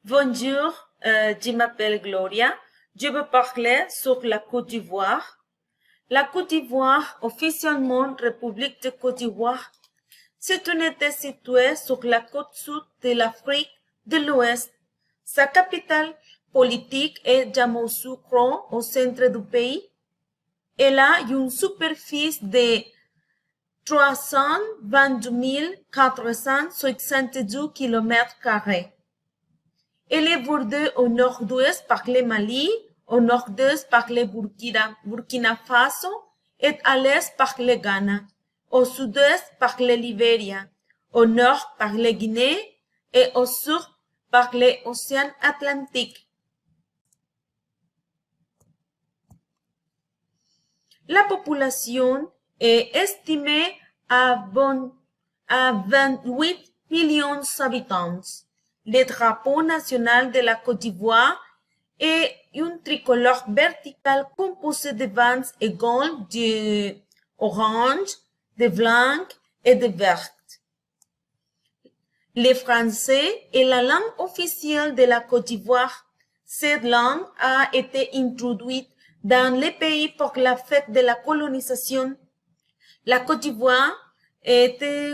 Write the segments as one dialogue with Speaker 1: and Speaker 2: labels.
Speaker 1: Bonjour, je m'appelle Gloria. Je veux parler sur la Côte d'Ivoire. La Côte d'Ivoire, officiellement République de Côte d'Ivoire, c'est une État situé sur la côte sud de l'Afrique de l'Ouest. Sa capitale politique est Yamoussoukro, au centre du pays. Elle a une superficie de 322 462 km². Elle est bordée au nord-ouest par le Mali, au nord-est par le Burkina Faso et à l'est par le Ghana, au sud-est par le Libéria, au nord par le Guinée et au sud par l'océan Atlantique. La population est estimée à 28 millions d'habitants. Le drapeau national de la Côte d'Ivoire est une tricolore verticale composée de bandes égales d'orange, de blanc et de vert. Le français est la langue officielle de la Côte d'Ivoire. Cette langue a été introduite dans le pays pour la fête de la colonisation. La Côte d'Ivoire était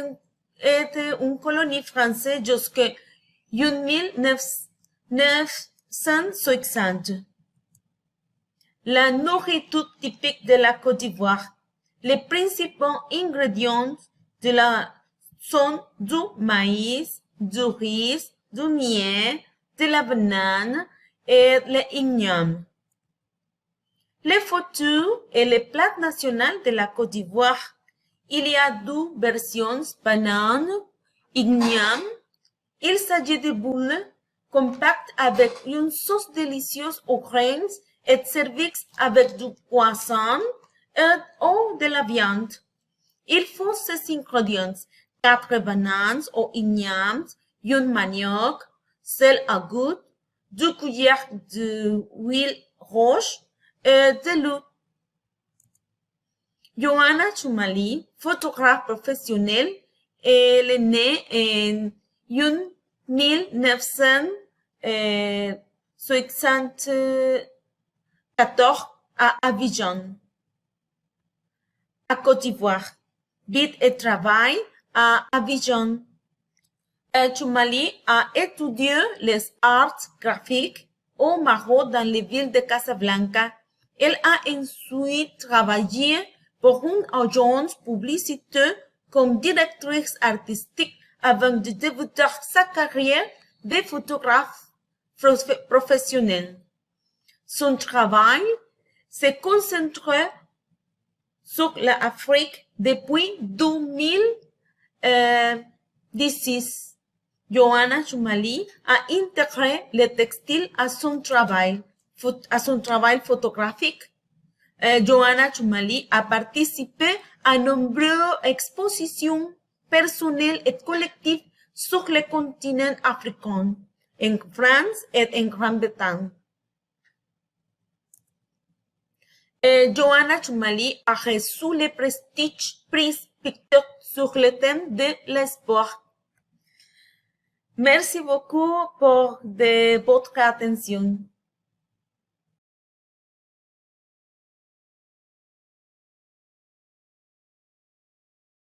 Speaker 1: une colonie française jusqu'en 1960. La nourriture typique de la Côte d'Ivoire. Les principaux ingrédients sont du maïs, du riz, du miel, de la banane et l'igname. Les photos et les plats nationaux de la Côte d'Ivoire. Il y a deux versions, banane, igname. Il s'agit de boules compactes avec une sauce délicieuse aux graines et servies avec du poisson ou de la viande. Il faut ces ingrédients: 4 bananes ou ignames, un manioc, sel à goût, 2 cuillères d'huile rouge et de l'eau. Johanna Choumali, photographe professionnelle, elle est née en 1974 à Abidjan, à Côte d'Ivoire. Vit et travaille à Abidjan. Choumali a étudié les arts graphiques au Maroc dans les villes de Casablanca. Elle a ensuite travaillé pour une agence publicitaire comme directrice artistique avant de débuter sa carrière de photographe professionnelle. Son travail s'est concentré sur l'Afrique depuis 2016. Johanna Choumali a intégré le textile à son travail photographique. Johanna Choumali a participé à nombreuses expositions personnelles et collectives sur le continent africain, en France et en Grande-Bretagne. Johanna Choumali a reçu le prestigieux prix Pictet sur le thème de l'espoir. Merci beaucoup pour votre attention.